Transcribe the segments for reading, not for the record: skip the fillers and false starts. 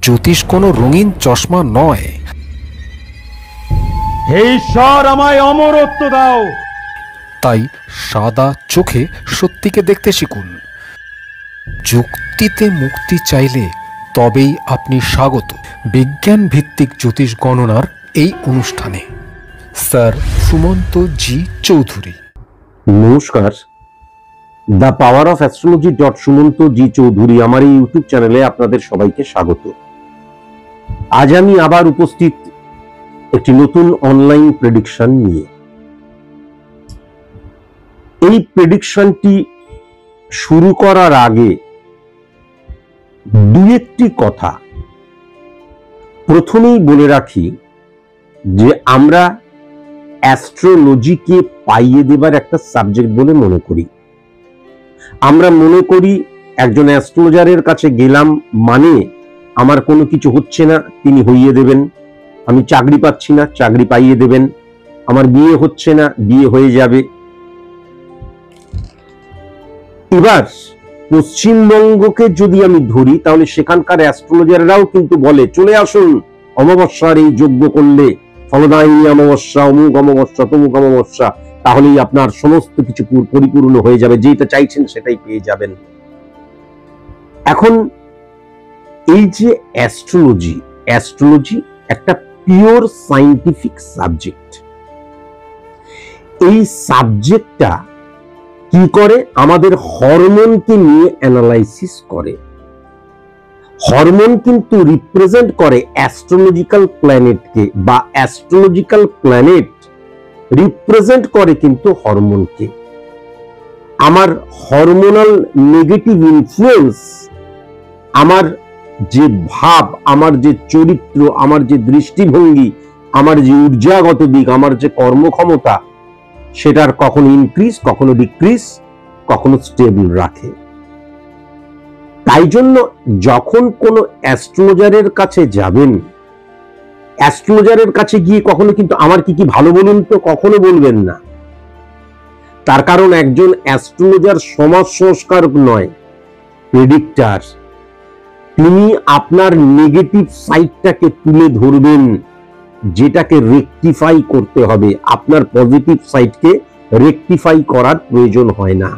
জ্যোতিষ কোনো রঙিন চশমা নয়। হে ঈশ্বর, আমায় অমরত্ব দাও। তাই সাদা চোখে সত্যিকে দেখতে শিখুন। যুক্তিতে মুক্তি চাইলে তবেই আপনি স্বাগত বিজ্ঞান ভিত্তিক জ্যোতিষ গণনার এই অনুষ্ঠানে। স্যার সুমন্ত জি চৌধুরী। নমস্কার। The power of astrology Sumanta ji Chowdhury আমার এই ইউটিউব চ্যানেলে আপনাদের সবাইকে স্বাগত। আজ আমি আবার উপস্থিত একটি নতুন অনলাইন প্রেডিকশন নিয়ে। এই প্রেডিকশনটি শুরু করার আগে দু একটি কথা প্রথমেই বলে রাখি যে আমরা অ্যাস্ট্রোলজিকে পাইয়ে দেবার একটা সাবজেক্ট বলে মনে করি। আমরা মনে করি একজন অ্যাস্ট্রোলজারের কাছে গেলাম মানে আমার কোনো কিছু হচ্ছে না, তিনি হইয়ে দেবেন। আমি চাকরি পাচ্ছি না, চাকরি পাইয়ে দেবেন। আমার বিয়ে হচ্ছে না, বিয়ে হয়ে যাবে। এবার পশ্চিমবঙ্গকে যদি আমি ধরি তাহলে সেখানকার অ্যাস্ট্রোলজাররাও কিন্তু বলে চলে আসুন অমাবস্যার এই যজ্ঞ করলে, ফলদায়িনী অমাবস্যা, অমুক অমাবস্যা, তমুক অমাবস্যা, তাহলেই আপনার সমস্ত কিছু পরিপূর্ণ হয়ে যাবে, যেটা চাইছেন সেটাই পেয়ে যাবেন। এখন এই যে অ্যাস্ট্রোলজি একটা পিওর সায়েন্টিফিক সাবজেক্ট। এই সাবজেক্টটা কি করে? আমাদের হরমোনকে নিয়ে অ্যানালাইসিস করে। হরমোন কিন্তু রিপ্রেজেন্ট করে অ্যাস্ট্রোলজিক্যাল প্ল্যানেটকে, বা অ্যাস্ট্রোলজিক্যাল প্ল্যানেট রিপ্রেজেন্ট করে কিন্তু হরমোনকে। আমার হরমোনাল নেগেটিভ ইনফ্লুয়েন্স, আমার যে ভাব, আমার যে চরিত্র, আমার যে দৃষ্টিভঙ্গি, আমার যে ঊর্জাগত দিক, আমার যে কর্মক্ষমতা, সেটার কখনো ইনক্রিজ, কখনো ডিক্রিজ, কখনো স্টেবল রাখে। তাই জন্য যখন কোনো অ্যাস্ট্রোলজারের কাছে যাবেন, অ্যাস্ট্রোলজারের কাছে গিয়ে কখনো কিন্তু আমার কি কি ভালো বলুন তো কখনো বলবেন না। তার কারণ একজন অ্যাস্ট্রোলজার সমাজ সংস্কারক নয়, প্রেডিক্টর। তিনি আপনার নেগেটিভ সাইডটাকে তুলে ধরবেন, যেটাকে রেকটিফাই করতে হবে। আপনার পজিটিভ সাইডকে রেকটিফাই করার প্রয়োজন হয় না।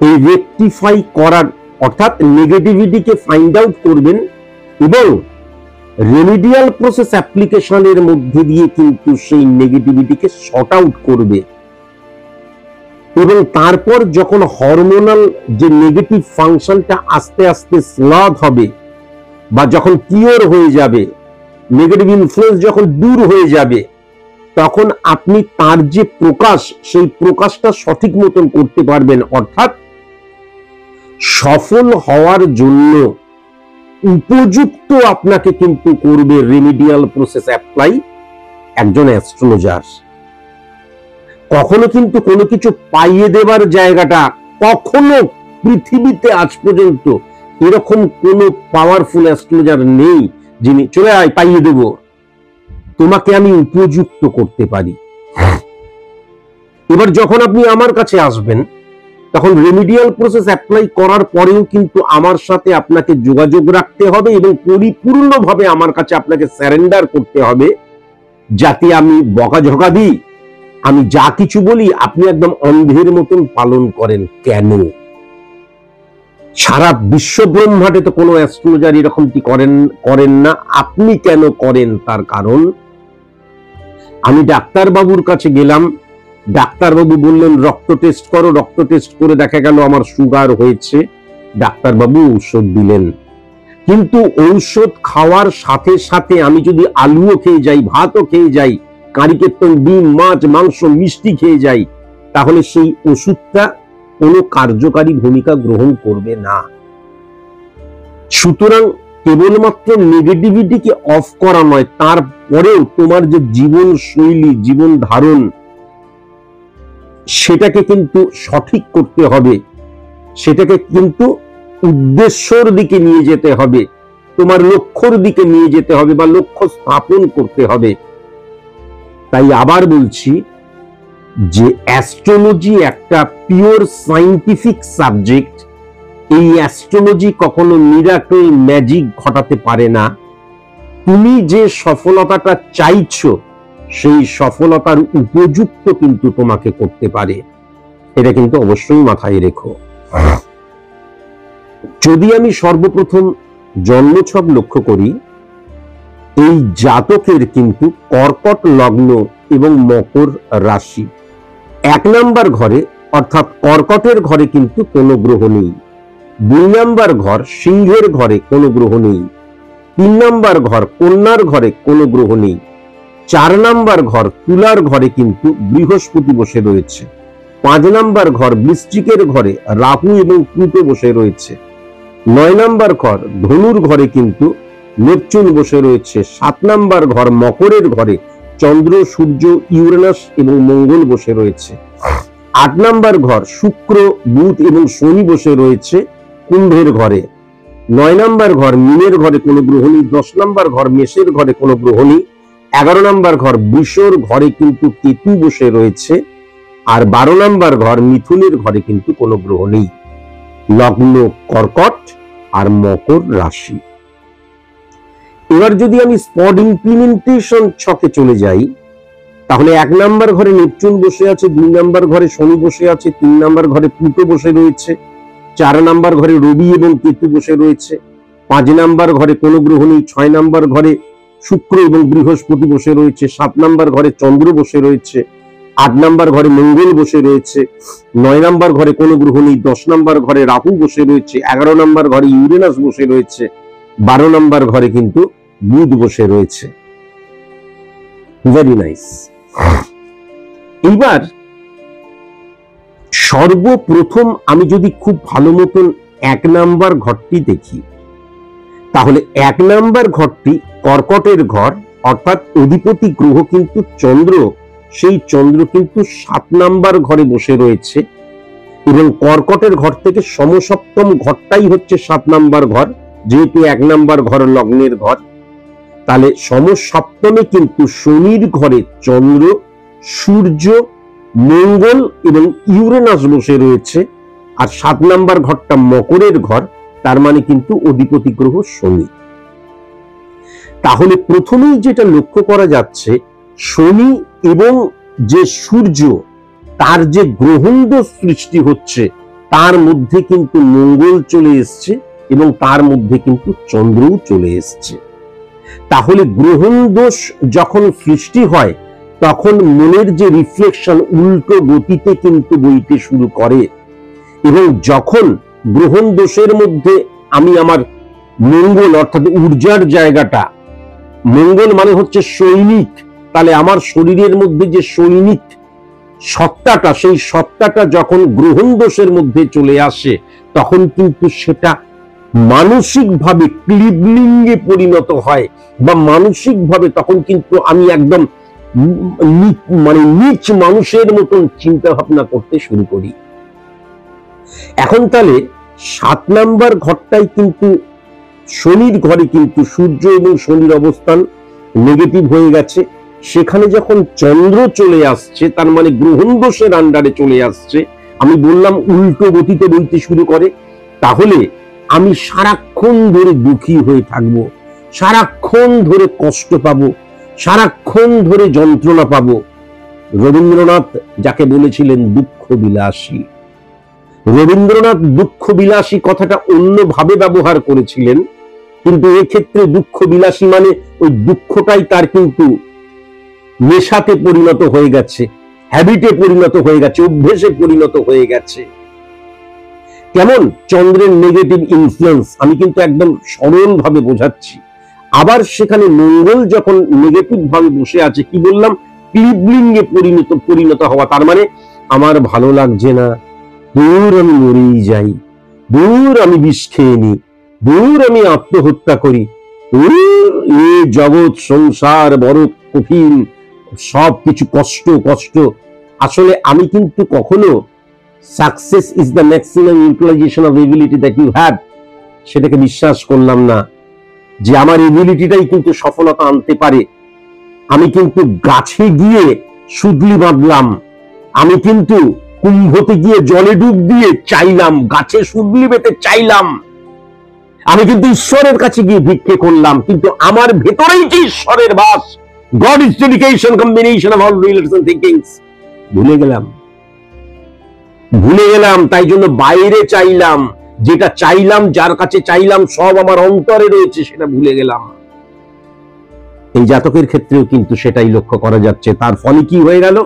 এই রেকটিফাই করার অর্থাৎ নেগেটিভিটিকে ফাইন্ড আউট করবেন এবং রেমিডিয়াল প্রসেস অ্যাপ্লিকেশনের মধ্যে দিয়ে কিন্তু সেই নেগেটিভিটিকে শর্ট আউট করবে। এবং তারপর যখন হরমোনাল যে নেগেটিভ ফাংশনটা আস্তে আস্তে স্লাথ হবে, বা যখন কিওর হয়ে যাবে, নেগেটিভ ইনফ্লুয়েন্স যখন দূর হয়ে যাবে, তখন আপনি তার যে প্রকাশ, সেই প্রকাশটা সঠিক মতন করতে পারবেন। অর্থাৎ সফল হওয়ার জন্য উপযুক্ত আপনাকে কিন্তু করবে রেমিডিয়াল প্রসেস অ্যাপ্লাই একজন অ্যাস্ট্রোলজার। কখনো কিন্তু কোনো কিছু পাইয়ে দেবার জায়গাটা, কখনো পৃথিবীতে আজ পর্যন্ত এরকম কোনো পাওয়ারফুল অ্যাস্ট্রোলজার নেই যিনি চলে আয় পাইয়ে দেব, তোমাকে আমি উপযুক্ত করতে পারি। এবার যখন আপনি আমার কাছে আসবেন, তখন রেমিডিয়াল প্রসেস অ্যাপ্লাই করার পরেও কিন্তু আমার সাথে আপনাকে যোগাযোগ রাখতে হবে এবং পরিপূর্ণভাবে আমার কাছে আপনাকে সারেন্ডার করতে হবে, যাতে আমি বকাঝকা দিই, আমি যা কিছু বলি আপনি একদম অন্ধের মতন পালন করেন। কেন? সারা বিশ্ব ব্রহ্মাণ্ডে তো কোনো অ্যাস্ট্রোলজার এরকমটি করেন না। আপনি কেন করেন? তার কারণ আমি ডাক্তারবাবুর কাছে গেলাম, ডাক্তারবাবু বললেন রক্ত টেস্ট করো, রক্ত টেস্ট করে দেখা গেল আমার সুগার হয়েছে, ডাক্তারবাবু ঔষধ দিলেন। কিন্তু ঔষধ খাওয়ার সাথে সাথে আমি যদি আলুও খেয়ে যাই, ভাতও খেয়ে যাই, কারিকেতন, ডিম, মাছ, মাংস, মিষ্টি খেয়ে যাই, তাহলে সেই ওষুধটা কোনো কার্যকারী ভূমিকা গ্রহণ করবে না। সুতরাং কেবলমাত্র নেগেটিভিটিকে অফ করা নয়, তারপরেও তোমার যে জীবন শৈলী, জীবন ধারণ, সেটাকে কিন্তু সঠিক করতে হবে, সেটাকে কিন্তু উদ্দেশ্যর দিকে নিয়ে যেতে হবে, তোমার লক্ষ্যর দিকে নিয়ে যেতে হবে, বা লক্ষ্য স্থাপন করতে হবে। তাই আবার বলছি যে অ্যাস্ট্রোলজি একটা পিওর সায়েন্টিফিক সাবজেক্ট। এই অ্যাস্ট্রোলজি কখনো মিরাকল ম্যাজিক ঘটাতে পারে না। তুমি যে সফলতাটা চাইছো সেই সফলতার উপযুক্ত কিন্তু তোমাকে করতে পারে, এটা কিন্তু অবশ্যই মাথায় রেখো। যদি আমি সর্বপ্রথম জন্মছক লক্ষ্য করি, এই জাতকের কিন্তু কর্কট লগ্ন এবং মকর রাশি। 1 নাম্বার ঘরে অর্থাৎ কর্কটের ঘরে কিন্তু কোনো গ্রহ নেই। 2 নাম্বার ঘর সিংহের ঘরে কোনো গ্রহ নেই। 3 নাম্বার ঘর কন্যার ঘরে কোনো গ্রহ নেই। 4 নাম্বার ঘর তুলার ঘরে কিন্তু বৃহস্পতি বসে রয়েছে। 5 নাম্বার ঘর বৃশ্চিকের ঘরে রাহু এবং প্লুটো বসে রয়েছে। 9 নাম্বার ঘর ধনুর ঘরে কিন্তু নেপচুন বসে রয়েছে। 7 নাম্বার ঘর মকরের ঘরে চন্দ্র, সূর্য, ইউরেনাস এবং মঙ্গল বসে রয়েছে। 8 নাম্বার ঘর শুক্র, বুধ এবং শনি বসে রয়েছে কুম্ভের ঘরে। 9 নাম্বার ঘর মীনের ঘরে কোনো গ্রহ নেই। 10 নাম্বার ঘর মেষের ঘরে কোনো গ্রহ নেই। 11 নাম্বার ঘর বৃষর ঘরে কিন্তু কেতু বসে রয়েছে। আর 12 নাম্বার ঘর মিথুনের ঘরে কিন্তু কোনো গ্রহ নেই। লগ্ন কর্কট আর মকর রাশি। এবার যদি আমি স্পট ইমপ্লিমেন্টেশন ছকে চলে যাই, তাহলে 1 নাম্বার ঘরে নেপচুন বসে আছে, 2 নাম্বার ঘরে শনি বসে আছে, 3 নাম্বার ঘরে প্লুটো বসে রয়েছে, 4 নাম্বার ঘরে রবি এবং কেতু বসে রয়েছে, 5 নাম্বার ঘরে কোনো গ্রহ নেই, 6 নাম্বার ঘরে শুক্র এবং বৃহস্পতি বসে রয়েছে, 7 নাম্বার ঘরে চন্দ্র বসে রয়েছে, 8 নাম্বার ঘরে মঙ্গল বসে রয়েছে, 9 নাম্বার ঘরে কোনো গ্রহ নেই, 10 নাম্বার ঘরে রাহু বসে রয়েছে, 11 নাম্বার ঘরে ইউরেনাস বসে রয়েছে, 12 নাম্বার ঘরে কিন্তু বুধ বসে রয়েছে। Very nice. এইবার সর্বপ্রথম আমি যদি খুব ভালো মতন 1 নাম্বার ঘরটি দেখি, তাহলে 1 নাম্বার ঘরটি কর্কটের ঘর, অর্থাৎ অধিপতি গ্রহ কিন্তু চন্দ্র, সেই চন্দ্র কিন্তু 7 নাম্বার ঘরে বসে রয়েছে এবং কর্কটের ঘর থেকে সমসপ্তম ঘরটাই হচ্ছে 7 নাম্বার ঘর, যেহেতু 1 নাম্বার ঘর লগ্নের ঘর। তাহলে সমসপ্তমে কিন্তু শনির ঘরে চন্দ্র, সূর্য, মঙ্গল এবং ইউরেনাস বসে রয়েছে। আর 7 নাম্বার ঘরটা মকরের ঘর, তার মানে কিন্তু অধিপতি গ্রহ শনি। তাহলে প্রথমেই যেটা লক্ষ্য করা যাচ্ছে, শনি এবং যে সূর্য, তার যে গ্রহণদোষ সৃষ্টি হচ্ছে, তার মধ্যে কিন্তু মঙ্গল চলে এসছে এবং তার মধ্যে কিন্তু চন্দ্রও চলে এসছে। তাহলে গ্রহণ দোষ যখন সৃষ্টি হয়, তখন মনের যে রিফ্লেকশন উল্টো গতিতে কিন্তু বইতে শুরু করে। এবং যখন গ্রহণ দোষের মধ্যে আমি আমার মঙ্গল অর্থাৎ ঊর্জার জায়গাটা, মঙ্গল মানে হচ্ছে সৈনিক, তাহলে আমার শরীরের মধ্যে যে সৈনিক সত্তাটা, সেই সত্তাটা যখন গ্রহণ দোষের মধ্যে চলে আসে, তখন কিন্তু সেটা মানসিকভাবে ক্লিবলিঙ্গে পরিণত হয়, বা মানসিকভাবে তখন কিন্তু আমি একদম মানে নিচ মানুষের মতন চিন্তা ভাবনা করতে শুরু করি। এখন তাহলে 7 নাম্বার ঘরটাই কিন্তু শনির ঘরে কিন্তু সূর্য এবং শনির অবস্থান নেগেটিভ হয়ে গেছে। সেখানে যখন চন্দ্র চলে আসছে, তার মানে গ্রহণ দোষের আন্ডারে চলে আসছে, আমি বললাম উল্টো গতিতে বইতে শুরু করে। তাহলে আমি সারাক্ষণ ধরে দুঃখী হয়ে থাকবো, সারাক্ষণ ধরে কষ্ট পাবো, সারাক্ষণ ধরে যন্ত্রণা পাবো। রবীন্দ্রনাথ যাকে বলেছিলেন দুঃখ বিলাসী, রবীন্দ্রনাথ দুঃখ বিলাসী কথাটা অন্যভাবে ব্যবহার করেছিলেন, কিন্তু এক্ষেত্রে দুঃখ বিলাসী মানে ওই দুঃখটাই তার কিন্তু নেশাতে পরিণত হয়ে গেছে, হ্যাবিটে পরিণত হয়ে গেছে, অভ্যেসে পরিণত হয়ে গেছে। কেমন চন্দ্রের নেগেটিভ ইনফ্লুয়েন্স, আমি কিন্তু একদম সরল ভাবে বোঝাচ্ছি। আবার সেখানে মঙ্গল যখন নেগেটিভ ভাবে বসে আছে, কি বললাম, ক্লিবলিঙ্গে পরিণত হওয়া, তার মানে আমার ভালো লাগছে না, দূর আমি মরেই যাই, দূর আমি বিষ খেয়ে নি, দূর আমি আত্মহত্যা করি, এই জগৎ সংসার বড় কঠিন, সব কিছু কষ্ট কষ্ট। আসলে আমি কিন্তু কখনো success is the maximum utilisation of ability that you have সেটাকে বিশ্বাস করলাম না, যে আমার এবিলিটিটাই কিন্তু সফলতা আনতে পারে। আমি কিন্তু গাছে গিয়ে সুদলি বাঁধলাম, আমি কিন্তু কুম্ভতে গিয়ে জলে ডুব দিয়ে চাইলাম, গাছে সুবলি পেতে চাইলাম, আমি কিন্তু ঈশ্বরের কাছে গিয়ে ভিক্ষে করলাম, কিন্তু আমার ভেতরেই যে ঈশ্বরের বাস, god is dedication combination of all relates and thinkings, ভুলে গেলাম। তাই জন্য বাইরে চাইলাম, যেটা চাইলাম, যার কাছে চাইলাম, সব আমার অন্তরে রয়েছে, সেটা ভুলে গেলাম। এই জাতকের ক্ষেত্রেও কিন্তু সেটাই লক্ষ্য করা যাচ্ছে। তার ফলে কি হয়ে গেল?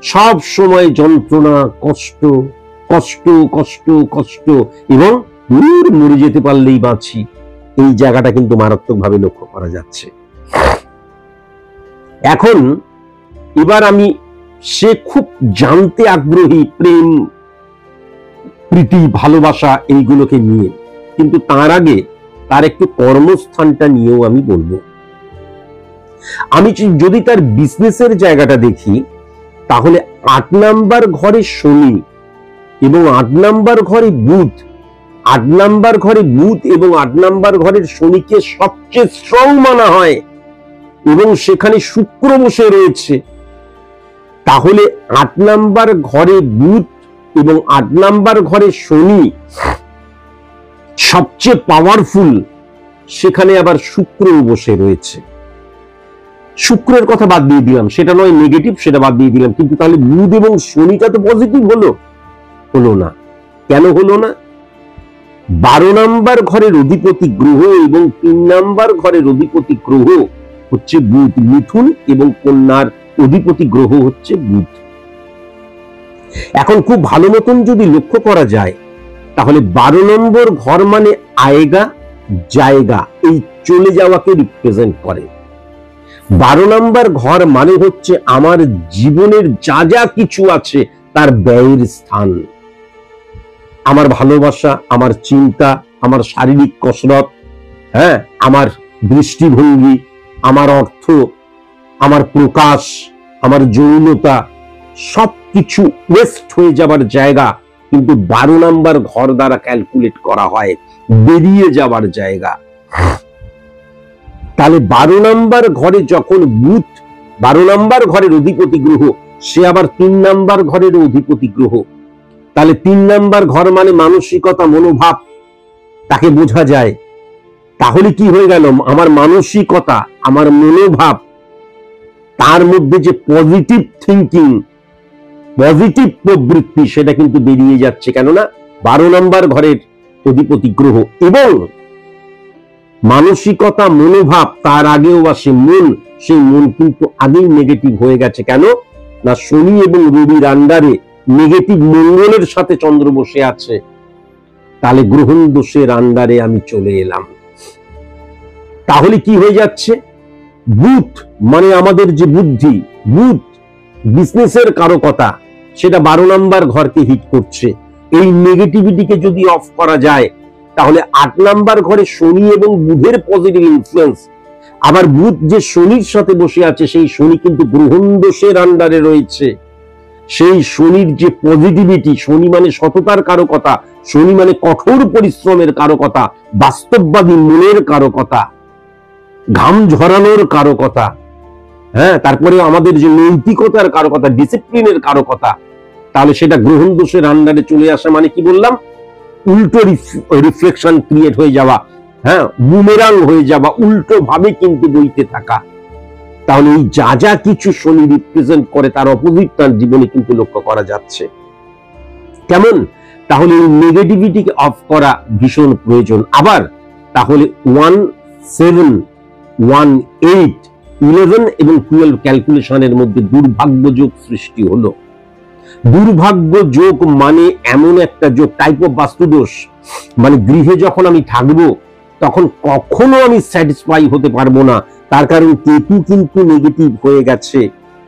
সব সময় যন্ত্রণা, কষ্ট কষ্ট কষ্ট কষ্ট, এবং মরে যেতে পারলেই বাঁচি, এই জায়গাটা কিন্তু মারাত্মকভাবে লক্ষ্য করা যাচ্ছে। এখন এবার আমি, সে খুব জানতে আগ্রহী প্রেম, প্রীতি, ভালোবাসা এইগুলোকে নিয়ে, কিন্তু তার আগে তার একটু কর্মস্থানটা নিয়েও আমি বলবো। আমি যদি তার বিজনেসের জায়গাটা দেখি, তাহলে 8 নাম্বার ঘরে শনি এবং 8 নাম্বার ঘরে বুধ, 8 নাম্বার ঘরে বুধ এবং 8 নাম্বার ঘরের শনিকে সবচেয়ে স্ট্রং মানা হয়, এবং সেখানে শুক্র বসে রয়েছে। তাহলে 8 নাম্বার ঘরে বুধ এবং 8 নাম্বার ঘরে শনি সবচেয়ে পাওয়ারফুল, সেখানে আবার শুক্র বসে রয়েছে। শুক্রের কথা বাদ দিয়ে দিলাম, সেটা নয় নেগেটিভ, সেটা বাদ দিয়ে দিলাম, কিন্তু তাহলে বুধ এবং শনিটা তো পজিটিভ হলো না। কেন হলো না? 12 নাম্বার ঘরের অধিপতি গ্রহ এবং 3 নাম্বার ঘরের অধিপতি গ্রহ হচ্ছে বুধ, মিথুন এবং কন্যার অধিপতি গ্রহ হচ্ছে বুধ। এখন খুব ভালো মতন যদি লক্ষ্য করা যায়, তাহলে 12 নম্বর ঘর মানে আয়েগা, জায়গা, এই চলে যাওয়াকে রিপ্রেজেন্ট করে। 12 নম্বর ঘর মানে হচ্ছে আমার জীবনের যা যা কিছু আছে তার ব্যয়ের স্থান। আমার ভালোবাসা, আমার চিন্তা, আমার শারীরিক কসরত, আমার দৃষ্টিভঙ্গি, আমার অর্থ, আমার প্রকাশ, আমার যৌনতা, সবকিছু ওয়েস্ট হয়ে যাবার জায়গা কিন্তু 12 নাম্বার ঘর দ্বারা ক্যালকুলেট করা হয়, বেরিয়ে যাবার জায়গা। তাহলে 12 নাম্বার ঘরে যখন বুধ, 12 নাম্বার ঘরের অধিপতি গ্রহ, সে আবার 3 নাম্বার ঘরের অধিপতি গ্রহ, তাহলে 3 নাম্বার ঘর মানে মানসিকতা, মনোভাব, তাকে বোঝা যায়। তাহলে কি হয়ে গেল? আমার মানসিকতা, আমার মনোভাব, তার মধ্যে যে পজিটিভ থিঙ্কিং, পজিটিভ প্রবৃত্তি, সেটা কিন্তু বেরিয়ে যাচ্ছে। কেননা 12 নাম্বার ঘরের অধিপতি গ্রহ, এবং মানসিকতা, মনোভাব, তার আগেও আসে মন, সেই মন কিন্তু আগেই নেগেটিভ হয়ে গেছে। কেন না? শনি এবং রবির আন্ডারে নেগেটিভ মঙ্গলের সাথে চন্দ্র বসে আছে, তাহলে গ্রহণ দোষের আন্ডারে আমি চলে এলাম। তাহলে কি হয়ে যাচ্ছে? বুধ মানে আমাদের যে বুদ্ধি, বুধ বিজনেসের কারকতা, সেটা 12 নাম্বার ঘরকে হিট করছে। এই নেগেটিভিটিকে যদি অফ করা যায়, তাহলে 8 নাম্বার ঘরে শনি এবং বুধের পজিটিভ ইনফ্লুয়েন্স, আবার বুধ যে শনির সাথে বসে আছে, সেই শনি কিন্তু গ্রহণ দোষের আন্ডারে রয়েছে। সেই শনির যে পজিটিভিটি, শনি মানে সততার কারকতা, শনি মানে কঠোর পরিশ্রমের কারকতা, বাস্তববাদী মনের কারকতা, ঘাম ঝরানোর কারকতা, তারপরে আমাদের যে নৈতিকতার কারকতা, ডিসিপ্লিনের কারকতা, তাহলে সেটা গ্রহণ দোষের আন্ডারে চলে আসা মানে কি বললাম? উল্টো রিফ্লেকশন ক্রিয়েট হয়ে যাওয়া, বুমেরাং হয়ে যাওয়া, উল্টো ভাবে কিন্তু বইতে থাকা। তাহলে এই যা যা কিছু শনি রিপ্রেজেন্ট করে, তার অপোজিট তার জীবনে কিন্তু লক্ষ্য করা যাচ্ছে। কেমন? তাহলে এই নেগেটিভিটিকে অফ করা ভীষণ প্রয়োজন। আবার তাহলে 1, 7, 1, 8, 11 এবং 12 ক্যালকুলেশনের মধ্যে দুর্ভাগ্য যোগ সৃষ্টি হলো। দুর্ভাগ্য যোগ মানে এমন একটা যোগ, টাইপ অফ বাস্তুদোষ, মানে গৃহে যখন আমি থাকবো তখন কখনো আমি স্যাটিসফাই হতে পারবো না। তার কারণ কেতু কিন্তু নেগেটিভ হয়ে গেছে।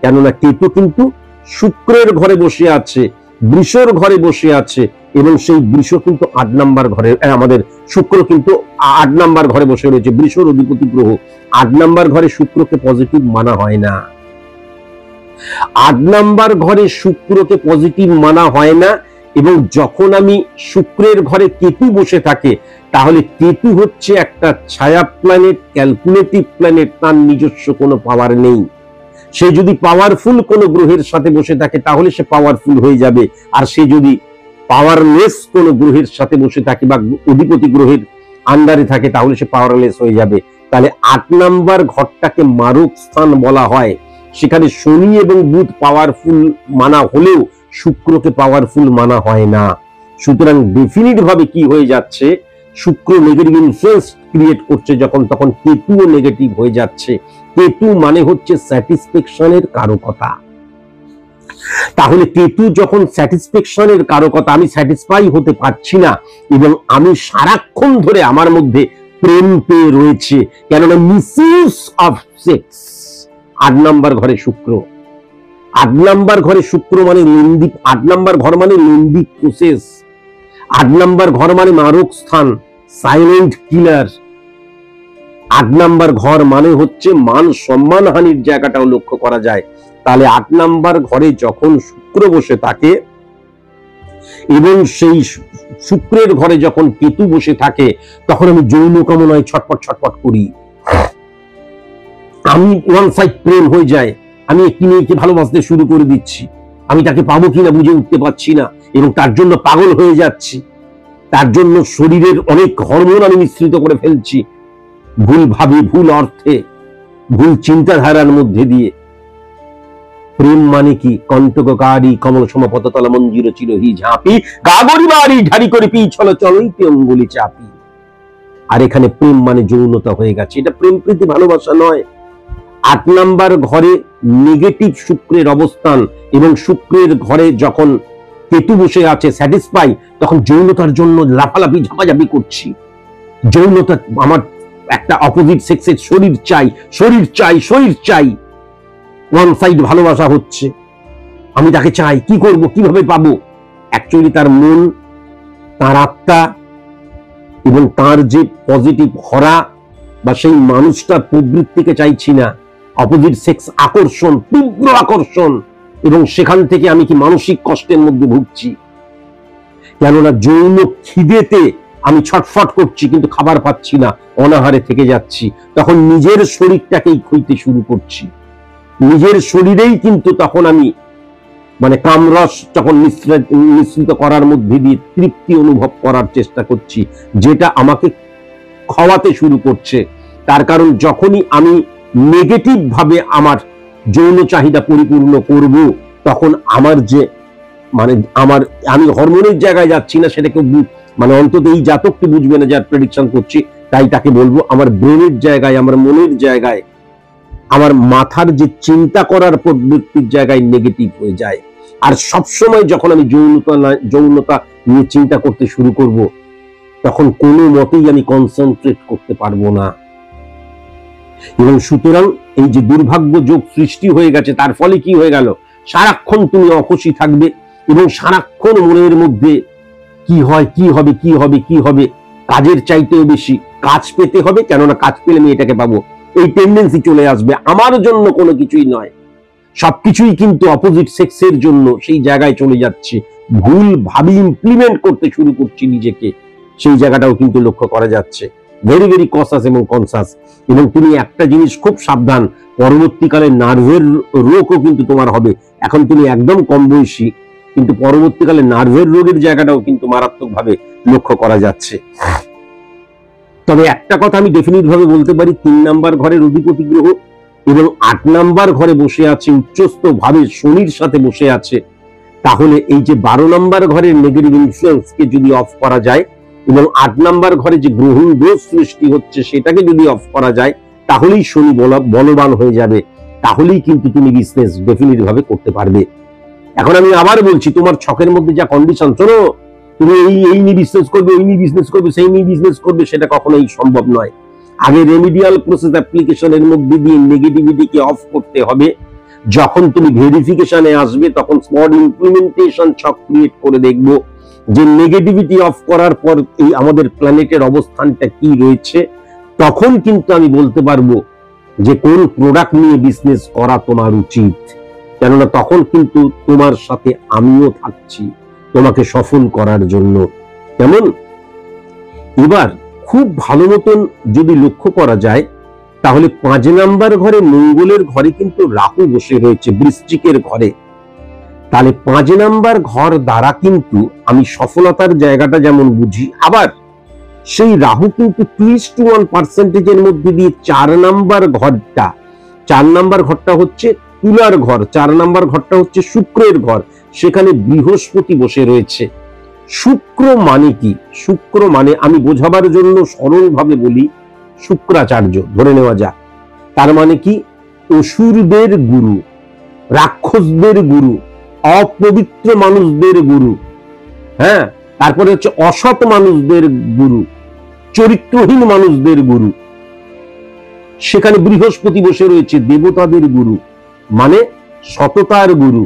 কেননা কেতু কিন্তু শুক্রের ঘরে বসে আছে, বৃষর ঘরে বসে আছে, এবং সেই বৃষ কিন্তু 8 নাম্বার ঘরে, আমাদের শুক্র কিন্তু 8 নাম্বার ঘরে বসে রয়েছে, বৃষর অধিপতি গ্রহ। 8 নাম্বার ঘরে শুক্রকে পজিটিভ মানা হয় না। 8 নাম্বার ঘরে শুক্রকে পজিটিভ মানা হয় না। এবং যখন আমি শুক্রের ঘরে কেতু বসে থাকে, তাহলে কেতু হচ্ছে একটা ছায়া প্ল্যানেট, ক্যালকুলেটিভ প্ল্যানেট, তার নিজস্ব কোনো পাওয়ার নেই। সে যদি পাওয়ারফুল কোন গ্রহের সাথে বসে থাকে তাহলে সে পাওয়ারফুল হয়ে যাবে, আর সে যদি পাওয়ারলেস কোন গ্রহের সাথে বসে থাকে বা অধিপতি গ্রহের আন্ডারে থাকে তাহলে সে পাওয়ারলেস হয়ে যাবে। তাহলে 8 নাম্বার ঘরটাকে মারক স্থান বলা হয়। সেখানে শনি এবং বুধ পাওয়ারফুল মানা হলেও শুক্রকে পাওয়ারফুল মানা হয় না। সুতরাং ডেফিনিট ভাবে কি হয়ে যাচ্ছে, শুক্র নেগেটিভ ইনফ্লুয়েন্স ক্রিয়েট করছে যখন, তখন কেতুও নেগেটিভ হয়ে যাচ্ছে। কেতু মানে হচ্ছে স্যাটিসফ্যাকশনের কারকতা। তাহলে কেতু যখন স্যাটিসফ্যাকশনের কারকতা, আমি স্যাটিসফাই হতে পারছি না এবং আমি সারাক্ষণ ধরে আমার মধ্যে প্রেম পেয়ে রয়েছে, কেননা মিসইউজ অফ সেক্স। 8 নাম্বার ঘরে শুক্র, 8 নাম্বার ঘরে শুক্র মানে লেন্দি, 8 নাম্বার ঘর মানে লেন্দি প্রসেস, 8 নাম্বার ঘর মানে মারক স্থান, সাইলেন্ট কিলার। 8 নাম্বার ঘর মানে হচ্ছে মান সম্মান হানির জায়গাটাও লক্ষ্য করা যায়। তাহলে 8 নাম্বার ঘরে যখন শুক্র বসে থাকে এবং সেই শুক্রের ঘরে যখন কেতু বসে থাকে তখন আমি যৌন কামনায় ছটপট ছটপট করি, আমি ওয়ান সাইড প্রেম হয়ে যায়, আমি একটি মেয়েকে ভালোবাসতে শুরু করে দিচ্ছি, আমি তাকে পাবো কিনা বুঝে উঠতে পারছি না এবং তার জন্য পাগল হয়ে যাচ্ছি, তার জন্য শরীরের অনেক হরমোন আমি মিশ্রিত করে ফেলছি, ভুল ভাবে, ভুল অর্থে, ভুল চিন্তাধারার মধ্যে দিয়ে। প্রেম মানে কি? কণ্টককারী কমল সমপততল মঞ্জির চিরহি ঝাঁপি, গাগরি বাড়ি ঢারি করে পি চল চলইতে অঙ্গুলি চাপি। আর এখানে প্রেম মানে যৌনতা হয়ে গেছে। এটা প্রেম প্রীতি ভালোবাসা নয়। 8 নাম্বার ঘরে নেগেটিভ শুক্রের অবস্থান এবং শুক্রের ঘরে যখন কেতু বসে আছে স্যাটিসফাই, তখন যৌনতার জন্য লাফালাফি ঝাপাঝাপি করছি। যৌনতা, আমার একটা অপোজিট সেক্সের শরীর চাই, শরীর চাই, শরীর চাই, ওয়ান সাইড ভালোবাসা হচ্ছে, আমি তাকে চাই, কি করব, কিভাবে পাবো? অ্যাকচুয়ালি তার মন, তার আত্মা এবং তার যে পজিটিভ হরা বা সেই মানুষটার প্রবৃত্তিকে চাইছি না, অপোজিট সেক্স আকর্ষণ, তীব্র আকর্ষণ, এবং সেখান থেকে আমি কি মানসিক কষ্টের মধ্যে ভুগছি, কেননা যৌন খিদেতে আমি ছটফট করছি কিন্তু খাবার পাচ্ছি না, অনাহারে থেকে যাচ্ছি। তখন নিজের শরীরটাকেই খুঁজতে শুরু করছি, নিজের শরীরেই কিন্তু তখন আমি মানে কামরস যখন মিশ্রিত করার মধ্যে দিয়ে তৃপ্তি অনুভব করার চেষ্টা করছি, যেটা আমাকে খাওয়াতে শুরু করছে। তার কারণ যখনই আমি নেগেটিভ ভাবে আমার যৌন চাহিদা পরিপূর্ণ করব, তখন আমার যে মানে আমি হরমোনের জায়গায় যাচ্ছি না, সেটাকে মানে অন্তত এই জাতকটি বুঝবে না, যার প্রেডিকশন করছি, তাই তাকে বলবো আমার ব্রেনের জায়গায়, আমার মনের জায়গায়, আমার মাথার যে চিন্তা করার প্রবৃত্তির জায়গায় নেগেটিভ হয়ে যায়। আর সবসময় যখন আমি যৌনতা নিয়ে চিন্তা করতে শুরু করব, তখন কোনো মতেই আমি কনসেন্ট্রেট করতে পারবো না। এবং সুতরাং এই যে দুর্ভাগ্য যোগ সৃষ্টি হয়ে গেছে, তার ফলে কি হয়ে গেল, সারাক্ষণ তুমি অখুশি থাকবে এবং সারাক্ষণ মনের মধ্যে কি হয়, কি হবে, কি হবে, কি হবে, কাজের চাইতেও বেশি কাজ পেতে হবে, কেননা কাজ পেলে আমি এটাকে পাবো, এই টেন্ডেন্সি চলে আসবে। আমার জন্য কোনো কিছুই নয়, সবকিছুই কিন্তু অপোজিট সেক্সের জন্য, সেই জায়গায় চলে যাচ্ছে, ভুল ভাবে ইমপ্লিমেন্ট করতে শুরু করছি নিজেকে, সেই জায়গাটাও কিন্তু লক্ষ্য করা যাচ্ছে। ভেরি ভেরি কনসাস এবং কনসাস। এবং তুমি একটা জিনিস খুব সাবধান, পরবর্তীকালে নার্ভের রোগও কিন্তু তোমার হবে। এখন তুমি একদম কম বয়সী, কিন্তু পরবর্তীকালে নার্ভের রোগের জায়গাটাও কিন্তু মারাত্মকভাবে লক্ষ্য করা যাচ্ছে। তবে একটা কথা আমি ডেফিনিট ভাবে বলতে পারি, 3 নাম্বার ঘরের অধিপতি গ্রহ এবং 8 নাম্বার ঘরে বসে আছে, উচ্চস্থ ভাবে শনির সাথে বসে আছে। তাহলে এই যে 12 নাম্বার ঘরের নেগেটিভ ইনফ্লুয়েন্সকে যদি অফ করা যায় এবং 8 নাম্বার ঘরে যে গ্রহণ দোষ সৃষ্টি হচ্ছে সেটাকে যদি অফ করা যায়, তাহলেই শনি বলবান হয়ে যাবে, তাহলেই কিন্তু তুমি বিজনেস ডেফিনিট ভাবে করতে পারবে। এখন আমি আবার বলছি, তোমার ছকের মধ্যে যা কন্ডিশন, শোনো, তুমি এই নিয়ে বিজনেস করবে, ওই নিয়ে বিজনেস করবে, সেই নিয়ে বিজনেস করবে, সেটা কখনোই সম্ভব নয়। আগে রেমিডিয়াল প্রসেস অ্যাপ্লিকেশনের মধ্যে দিয়ে নেগেটিভিটিকে অফ করতে হবে। যখন তুমি ভেরিফিকেশনে আসবে, তখন স্মল ইমপ্লিমেন্টেশন ছক ক্রিয়েট করে দেখবো যে নেগেটিভিটি অফ করার পর এই আমাদের প্ল্যানেটের অবস্থানটা কি রয়েছে। তখন কিন্তু আমি বলতে পারবো যে কোন প্রোডাক্ট নিয়ে বিজনেস করা তোমার উচিত, কেননা তখন কিন্তু তোমার সাথে আমিও থাকছি তোমাকে সফল করার জন্য। কেমন? এবার খুব ভালো মতন যদি লক্ষ্য করা যায়, তাহলে 5 নাম্বার ঘরে মঙ্গলের ঘরে কিন্তু রাহু বসে রয়েছে, বৃশ্চিকের ঘরে। তাহলে 5 নাম্বার ঘর দ্বারা কিন্তু আমি সফলতার জায়গাটা যেমন বুঝি, আবার সেই রাহু কিন্তু 2:1% মধ্যে দিয়ে 4 নাম্বার ঘরটা হচ্ছে তুলার ঘর, 4 নাম্বার ঘরটা হচ্ছে শুক্রের ঘর, সেখানে বৃহস্পতি বসে রয়েছে। শুক্র মানে কি? শুক্র মানে আমি বোঝাবার জন্য সরলভাবে বলি, শুক্রাচার্য ধরে নেওয়া যাক। তার মানে কি? অসুরদের গুরু, রাক্ষসদের গুরু, অপবিত্র মানুষদের গুরু, হ্যাঁ, তারপরে হচ্ছে অসৎ মানুষদের গুরু, চরিত্রহীন মানুষদের গুরু। সেখানে বৃহস্পতি বসে রয়েছে, দেবতাদের গুরু, মানে সততার গুরু,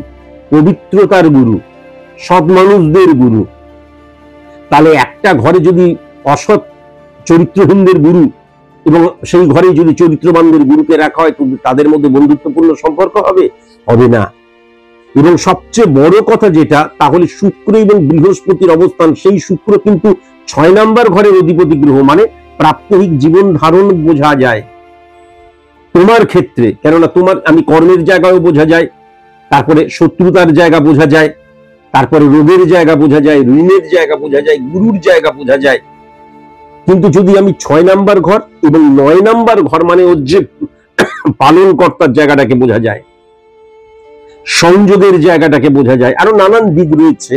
পবিত্রতার গুরু, সৎ মানুষদের গুরু। তাহলে একটা ঘরে যদি অসৎ চরিত্রহীনদের গুরু এবং সেই ঘরে যদি চরিত্রবানদের গুরুকে রাখা হয়, তো তাদের মধ্যে বন্ধুত্বপূর্ণ সম্পর্ক হবে? হবে না। এবং সবচেয়ে বড় কথা যেটা, তাহলে শুক্র এবং বৃহস্পতির অবস্থান, সেই শুক্র কিন্তু 6 নাম্বার ঘরের অধিপতি গ্রহ, মানে প্রাত্যহিক জীবন ধারণ বোঝা যায় তোমার ক্ষেত্রে, কেননা তোমার আমি কর্মের জায়গাও বোঝা যায়, তারপরে শত্রুতার জায়গা বোঝা যায়, তারপরে রোগের জায়গা বোঝা যায়, ঋণের জায়গা বোঝা যায়, গুরুর জায়গা বোঝা যায়। কিন্তু যদি আমি 6 নাম্বার ঘর এবং 9 নাম্বার ঘর মানে ওর যে পালন কর্তার জায়গাটাকে বোঝা যায়, সংযোগের জায়গাটাকে বোঝা যায়, আরো নানান দিক রয়েছে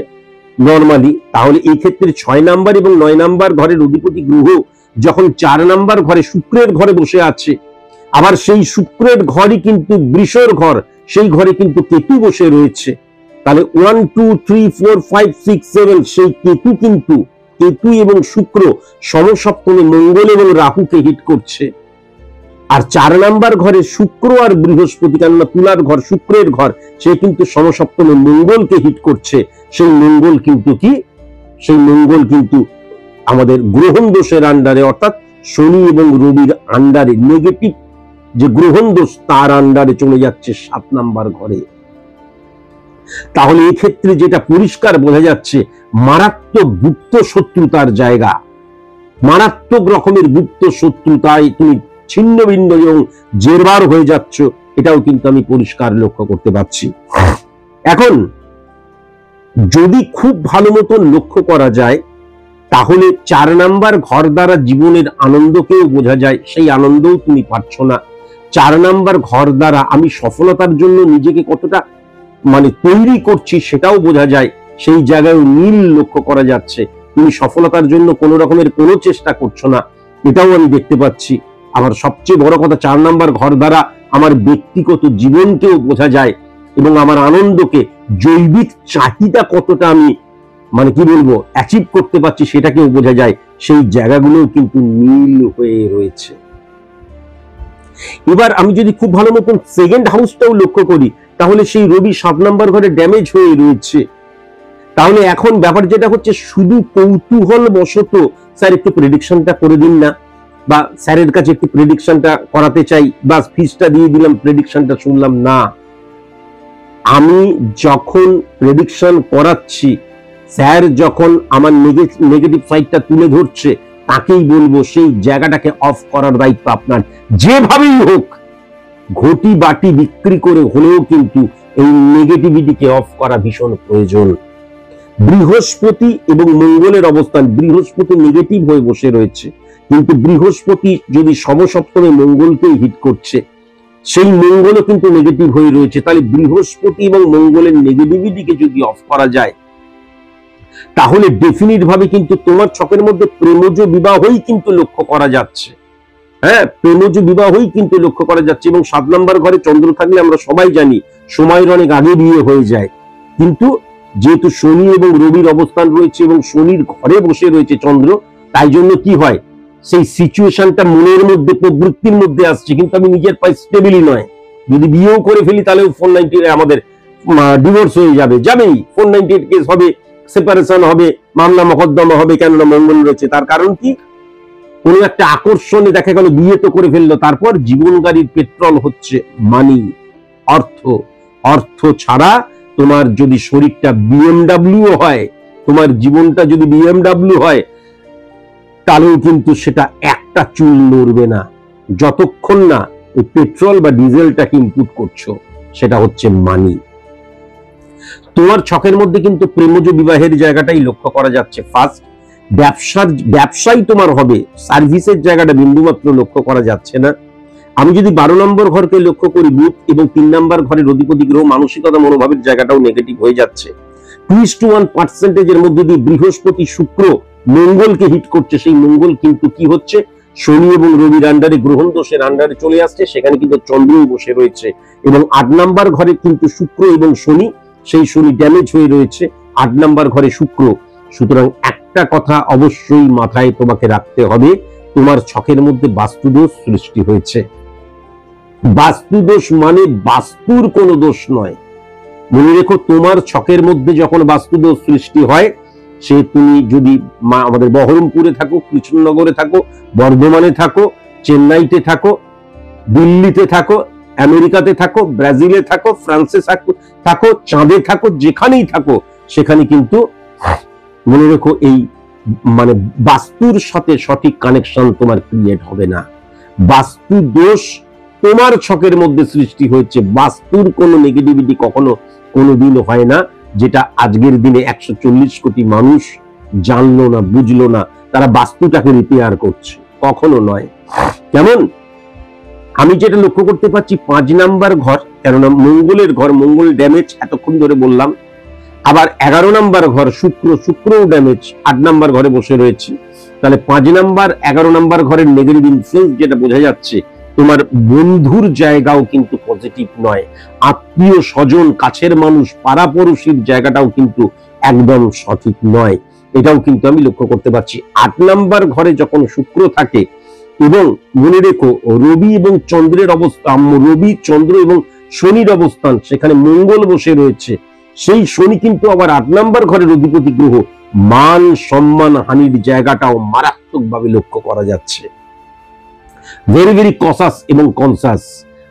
নরমালি, তাহলে এই ক্ষেত্রে 6 নাম্বার এবং 9 নাম্বার ঘরের অধিপতি গ্রহ যখন 4 নাম্বার ঘরে শুক্রের ঘরে বসে আছে, আবার সেই শুক্রের ঘরই কিন্তু বৃষর ঘর, সেই ঘরে কিন্তু কেতু বসে রয়েছে। তাহলে 1 2 3 4 5 6 7 সেই কেতু এবং শুক্র সমসপ্তমে মঙ্গল এবং রাহুকে হিট করছে। আর 4 নাম্বার ঘরে শুক্র আর বৃহস্পতি, কেননা তুলার ঘর শুক্রের ঘর, সে কিন্তু সমসপ্তমে মঙ্গলকে হিট করছে। সেই মঙ্গল কিন্তু আমাদের গ্রহণ দোষের আন্ডারে, অর্থাৎ শনি এবং রবির আন্ডারে, নেগেটিভ যে গ্রহণ দোষ তার আন্ডারে চলে যাচ্ছে 7 নাম্বার ঘরে। তাহলে এই ক্ষেত্রে যেটা পরিষ্কার বোঝা যাচ্ছে, মারাত্মক গুপ্ত শত্রুতার জায়গা, মারাত্মক রকমের গুপ্ত শত্রুতায় তুমি ছিন্ন ভিন্ন এবং জেরবার হয়ে যাচ্ছ, এটাও কিন্তু আমি পরিষ্কার লক্ষ্য করতে পারছি। এখন যদি খুব ভালো মতো লক্ষ্য করা যায়, তাহলে 4 নাম্বার ঘর দ্বারা জীবনের আনন্দকেও বোঝা যায়, সেই আনন্দও তুমি পাচ্ছ না। 4 নাম্বার ঘর দ্বারা আমি সফলতার জন্য নিজেকে কতটা মানে তৈরি করছি সেটাও বোঝা যায়, সেই জায়গায় নীল লক্ষ্য করা যাচ্ছে। তুমি সফলতার জন্য কোনো রকমের কোনো চেষ্টা করছো না, এটাও আমি দেখতে পাচ্ছি। আমার সবচেয়ে বড় কথা, 4 নাম্বার ঘর দ্বারা আমার ব্যক্তিগত জীবনকেও বোঝা যায় এবং আমার আনন্দকে, জৈবিক চাহিদা কতটা আমি মানে কি বলবো অ্যাচিভ করতে পারছি সেটাকেও বোঝা যায়, সেই জায়গাগুলোও কিন্তু নীল হয়ে রয়েছে। এবার আমি যদি খুব ভালো মতন সেকেন্ড হাউসটাও লক্ষ্য করি, তাহলে সেই রবি 7 নাম্বার ঘরে ড্যামেজ হয়ে রয়েছে। তাহলে এখন ব্যাপার যেটা হচ্ছে, শুধু কৌতূহল বশত স্যার একটু প্রেডিকশনটা করে দিন না, বা স্যারের কাছে একটু প্রেডিকশনটা করাতে চাই, বা ফিসটা দিয়ে দিলাম, প্রেডিকশনটা শুনলাম না। আমি যখন প্রেডিকশন করাচ্ছি, স্যার যখন আমার নেগেটিভ সাইডটা তুলে ধরছে, তাকেই বলবো সেই জায়গাটাকে অফ করার দায়িত্ব আপনার। যেভাবেই হোক, ঘটি বাটি বিক্রি করে হলেও কিন্তু এই নেগেটিভিটিকে অফ করা ভীষণ প্রয়োজন। বৃহস্পতি এবং মঙ্গলের অবস্থান, বৃহস্পতি নেগেটিভ হয়ে বসে রয়েছে, কিন্তু বৃহস্পতি যদি সমসপ্তমে মঙ্গলকেই হিট করছে, সেই মঙ্গলও কিন্তু নেগেটিভ হয়ে রয়েছে। তাহলে বৃহস্পতি এবং মঙ্গলের নেগেটিভিটিকে যদি অফ করা যায়, তাহলে ডেফিনিট ভাবে কিন্তু তোমার ছকের মধ্যে প্রেমজ বিবাহই কিন্তু লক্ষ্য করা যাচ্ছে। হ্যাঁ, প্রেমজ বিবাহই কিন্তু লক্ষ্য করা যাচ্ছে। এবং 7 নাম্বার ঘরে চন্দ্র থাকলে আমরা সবাই জানি সময়ের অনেক আগে বিয়ে হয়ে যায়, কিন্তু যেহেতু শনি এবং রবির অবস্থান রয়েছে এবং শনির ঘরে বসে রয়েছে চন্দ্র, তাই জন্য কি হয়, সেই সিচুয়েশনটা মনের মধ্যে প্রবৃত্তির মধ্যে আসছে, কিন্তু আমি নিজের পায়ে স্টেবিলি নয়। যদি বিয়েও করে ফেলি তাহলেও 490 আমাদের ডিভোর্স হয়ে যাবেই, 498 কেস হবে, সেপারেশন হবে, মামলা মকদ্দমা হবে, কেননা মঙ্গল রয়েছে। তার কারণ কি, কোনো একটা আকর্ষণে দেখা গেল বিয়ে তো করে ফেললো, তারপর জীবন গাড়ির পেট্রোল হচ্ছে মানি, অর্থ ছাড়া তোমার যদি শরীরটা বিএমডাব্লিউ হয়, তোমার জীবনটা যদি বিএমডাব্লিউ হয়, তাহলেও কিন্তু সেটা একটা চুল নড়বে না। যতক্ষণ না ওই পেট্রোল বা ডিজেলটাকে ইনপুট করছো, সেটা হচ্ছে মানি। তোমার ছকের মধ্যে কিন্তু প্রেমজ বিবাহের জায়গাটাই লক্ষ্য করা যাচ্ছে ফার্স্ট। ব্যবসায় তোমার হবে, সার্ভিসের জায়গাটা বিন্দুমাত্র লক্ষ্য করা যাচ্ছে না। আমি যদি 12 নম্বর ঘরকে লক্ষ্য করি, বুধ এবং 3 নম্বর ঘরের অধিপতি গ্রহ মানসিকতা মনোভাবের জায়গাটাও নেগেটিভ হয়ে যাচ্ছে। 2:1% মধ্যে দিয়ে বৃহস্পতি শুক্র মঙ্গলকে হিট করছে। সেই মঙ্গল কিন্তু কি হচ্ছে, শনি এবং রবির আন্ডারে, গ্রহণ দোষের আন্ডারে চলে আসছে। সেখানে কিন্তু চন্দ্রও বসে রয়েছে এবং 8 নম্বর ঘরে কিন্তু শুক্র এবং শনি, সেই শনি ড্যামেজ হয়ে রয়েছে 8 নম্বর ঘরে শুক্র। সুতরাং একটা কথা অবশ্যই মাথায় তোমাকে রাখতে হবে, তোমার ছকের মধ্যে বাস্তুদোষ সৃষ্টি হয়েছে। বাস্তুদোষ মানে বাস্তুর কোনো দোষ নয়। মনে রেখো, তোমার ছকের মধ্যে যখন বাস্তুদোষ সৃষ্টি হয়, সে তুমি যদি আমাদের বহরমপুরে থাকো, কৃষ্ণনগরে থাকো, বর্ধমানে থাকো, চেন্নাইতে থাকো, দিল্লিতে থাকো, আমেরিকাতে থাকো, ব্রাজিলে থাকো, ফ্রান্সে থাকো, চাঁদে থাকো, যেখানেই থাকো, সেখানে কিন্তু মনে রেখো এই মানে বাস্তুর সাথে সঠিক কানেকশন তোমার ক্রিয়েট হবে না। বাস্তু দোষ তোমার ছকের মধ্যে সৃষ্টি হয়েছে। বাস্তুর কোনো নেগেটিভিটি কখনো কোনোদিনও হয় না, যেটা আজকের দিনে 140 কোটি মানুষ জানলো না, বুঝলো না। তারা বাস্তুটাকে রিপেয়ার করছে, কখনো নয়। কেমন? আমি যেটা লক্ষ্য করতে পারছি, 5 নাম্বার ঘর, কেননা মঙ্গলের ঘর, মঙ্গল ড্যামেজ এতক্ষণ ধরে বললাম। আবার 11 নাম্বার ঘর শুক্রও ড্যামেজ, 8 নাম্বার ঘরে বসে রয়েছে। তাহলে 5 নাম্বার 11 নাম্বার ঘরের নেগেটিভ ইনফ্লুয়েন্স যেটা বোঝা যাচ্ছে, তোমার বন্ধুর জায়গাও কিন্তু পজিটিভ নয়। আত্মীয় স্বজন, কাছের মানুষ, পাড়াপড়শির জায়গাটাও কিন্তু একদম সঠিক নয়। এটাও কিন্তু আমি লক্ষ্য করতে পারছি। 8 নাম্বার ঘরে যখন শুক্র থাকে এবং মনে রেখো রবি এবং চন্দ্রের অবস্থান, রবি চন্দ্র এবং শনির অবস্থান, সেখানে মঙ্গল বসে রয়েছে। সেই শনি কিন্তু আবার 8 নাম্বার ঘরের অধিপতি গ্রহ। মান সম্মান হানির জায়গাটাও মারাত্মকভাবে লক্ষ্য করা যাচ্ছে। ভেরি ভেরি কসাস এবং কনসাস,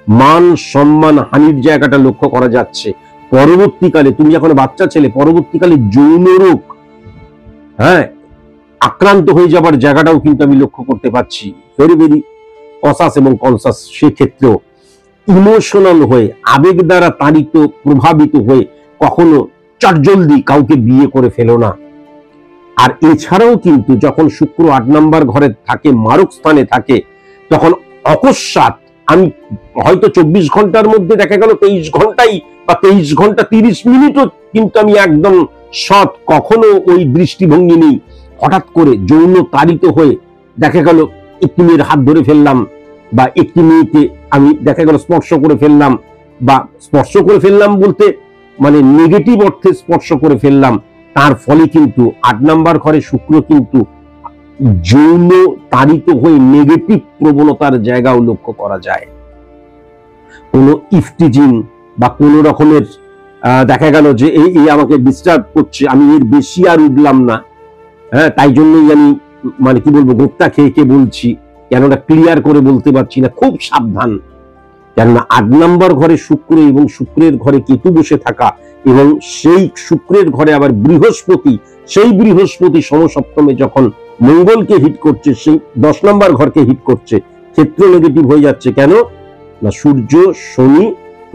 মান সম্মান হানির জায়গাটা লক্ষ্য করা যাচ্ছে। পরবর্তীকালে তুমি যখন বাচ্চা ছেলে, পরবর্তীকালে যৌন রোগ আক্রান্ত হয়ে যাবার জায়গাটাও কিন্তু আমি লক্ষ্য করতে পারছি। ভেরি ভেরি কসাস এবং কনসাস। সেক্ষেত্রেও ইমোশনাল হয়ে, আবেগ দ্বারা তাড়িত, প্রভাবিত হয়ে কখনো চটজলদি কাউকে বিয়ে করে ফেলো না। আর এছাড়াও কিন্তু যখন শুক্র 8 নাম্বার ঘরে থাকে, মারক স্থানে থাকে, তখন অকস্মাৎ আমি হয়তো 24 ঘন্টার মধ্যে দেখা গেল 23 ঘন্টাই বা 23 ঘন্টা 30 মিনিটও কিন্তু আমি একদম সৎ, কখনো ওই দৃষ্টিভঙ্গি নেই। হঠাৎ করে যৌন তাড়িত হয়ে দেখা গেল একটি মেয়ের হাত ধরে ফেললাম, বা একটি মেয়েকে আমি দেখা গেল স্পর্শ করে ফেললাম, বা স্পর্শ করে ফেললাম বলতে মানে নেগেটিভ অর্থে স্পর্শ করে ফেললাম। তার ফলে কিন্তু 8 নাম্বার ঘরে শুক্র কিন্তু যৌন তাড়িত হয়ে নেগেটিভ প্রবণতার জায়গাও লক্ষ্য করা যায়। কোন ইফটিজিং বা কোন রকমের দেখা গেল যে এই আমাকে ডিস্টার্ব করছে, আমি এর বেশি আর উঠলাম না, তাই জন্যই আমি মানে কি বলবো, গোপ্তা খেয়ে বলছি, কেননা ক্লিয়ার করে বলতে পারছি না। খুব সাবধান, কেননা 8 নম্বর ঘরে শুক্র এবং শুক্রের ঘরে কেতু বসে থাকা, এবং সেই শুক্রের ঘরে আবার বৃহস্পতি, সেই বৃহস্পতি সমসপ্তমে যখন মঙ্গলকে হিট করছে, সেই 10 নম্বর ঘরকে হিট করছে, ক্ষেত্র নেগেটিভ হয়ে যাচ্ছে। কেন না সূর্য, শনি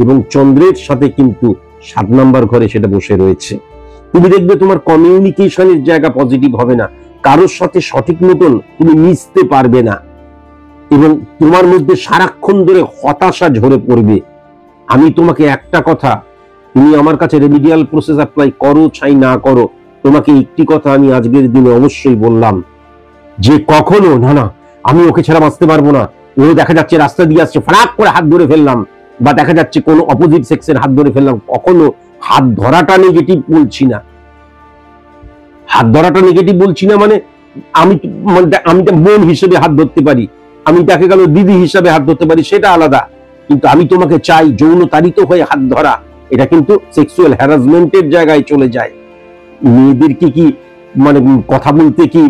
এবং চন্দ্রের সাথে কিন্তু 7 নম্বর ঘরে সেটা বসে রয়েছে। তুমি দেখবে তোমার কমিউনিকেশনের জায়গা পজিটিভ হবে না, কারোর সাথে সঠিক মতন তুমি মিশতে পারবে না, এবং তোমার মধ্যে সারাক্ষণ ধরে হতাশা ঝরে পড়বে। আমি তোমাকে একটা কথা, তুমি আমার কাছে রেমিডিয়াল প্রসেস অ্যাপ্লাই করো চাই না করো, তোমাকে একটি কথা আমি আজকের দিনে অবশ্যই বললাম, যে কখনো না আমি ওকে ছাড়া বাঁচতে পারবো না, ও দেখা যাচ্ছে রাস্তা দিয়ে আসছে, ফারাক করে হাত ধরে ফেললাম, বা দেখা যাচ্ছে কোনো অপোজিট সেক্সের হাত ধরে ফেললাম। কখনো হাত ধরাটা নেগেটিভ বলছি না, হাত ধরাটা নেগেটিভ বলছি না মানে আমি বোন হিসেবে হাত ধরতে পারি, আমি দেখা গেল দিদি হিসাবে হাত ধরতে পারি, সেটা আলাদা। কিন্তু আমি তোমাকে চাই, যৌন তাড়িত হয়ে হাত ধরা, এটা কিন্তু সেক্সুয়াল হ্যারাসমেন্টের জায়গায় চলে যায়। মেয়েদেরকে কি মানে কথা বলতে কি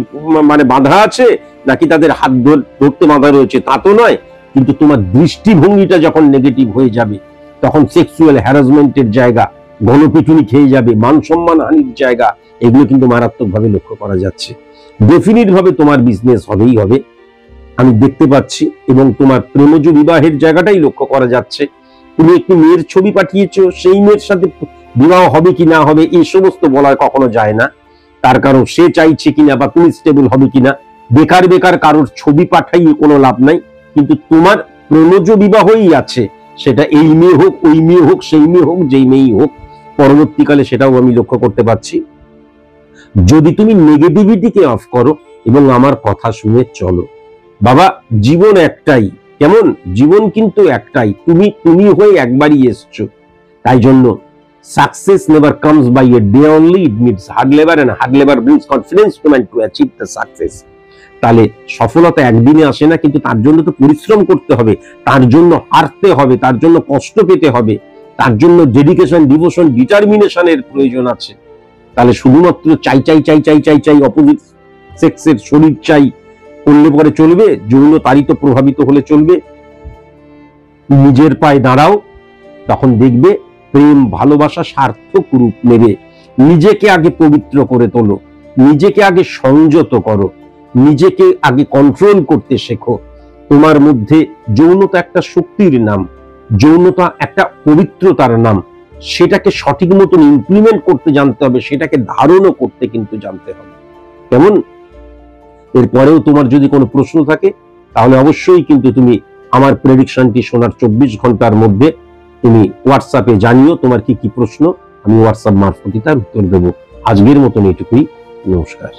মানে বাধা আছে, নাকি তাদের হাত ধরতে বাধা রয়েছে, তা তো নয়। কিন্তু তোমার দৃষ্টিভঙ্গিটা যখন নেগেটিভ হয়ে যাবে, তখন সেক্সুয়াল হ্যারাসমেন্টের জায়গা, গণপিটুনি খেয়ে যাবে, মান সম্মান হানির জায়গা, এগুলো কিন্তু মারাত্মকভাবে লক্ষ্য করা যাচ্ছে। ডেফিনিট ভাবে তোমার বিজনেস হবেই হবে। আমি দেখতে পাচ্ছি, এবং তোমার প্রেমজ বিবাহের জায়গাটাই লক্ষ্য করা যাচ্ছে। তুমি একটি মেয়ের ছবি পাঠিয়েছো, সেই মেয়ের সাথে বিবাহ হবে কি না হবে এই সমস্ত বলা কখনো যায় না। তার কারণ সে চাইছে কিনা বা তুমি স্টেবল হবে কিনা। বেকার বেকার কারোর ছবি পাঠাইয়ে কোনো লাভ নাই, কিন্তু তোমার প্রেমজ বিবাহই আছে, সেটা এই মেয়ে হোক, ওই মেয়ে হোক, সেই মেয়ে হোক, যেই মেয়েই হোক, পরবর্তীকালে সেটাও আমি লক্ষ্য করতে পারছি। যদি তুমি নেগেটিভিটিকে অফ করো এবং আমার কথা শুনে চলো, বাবা জীবন একটাই, কেমন জীবন কিন্তু একটাই, তুমি হয়ে একবারই এসছো। তাই জন্য success never comes by a day only, it needs hard labor and hard labor brings confidence to man to achieve the success. তাহলে সফলতা একদিনে আসে না, কিন্তু তার জন্য তো পরিশ্রম করতে হবে, তার জন্য হারতে হবে, তার জন্য কষ্ট পেতে হবে, তার জন্য ডেডিকেশন, ডিভোশন, ডিটারমিনেশনের প্রয়োজন আছে। তাহলে শুধুমাত্র চাই চাই চাই চাই চাই চাই অপোজিট সেক্সের শরীর চাই করলে পরে চলবে? যৌন তারিত প্রভাবিত হলে চলবে? নিজের পায়ে দাঁড়াও, তখন দেখবে প্রেম ভালোবাসা সার্থক রূপ নেবে। নিজেকে আগে পবিত্র করে তোলো, নিজেকে আগে সংযত করো, নিজেকে আগে কন্ট্রোল করতে শেখো। তোমার মধ্যে যৌনতা একটা শক্তির নাম, যৌনতা একটা পবিত্রতার নাম, সেটাকে সঠিক মতন ইমপ্লিমেন্ট করতে জানতে হবে, সেটাকে ধারণও করতে কিন্তু জানতে হবে। কেমন? এরপরেও তোমার যদি কোনো প্রশ্ন থাকে তাহলে অবশ্যই কিন্তু তুমি আমার প্রেডিকশনটি শোনার 24 ঘন্টার মধ্যে তুমি হোয়াটসঅ্যাপে জানিও তোমার কি কি প্রশ্ন, আমি হোয়াটসঅ্যাপ মারফত তার উত্তর দেবো। আজকের মতন এটুকুই, নমস্কার।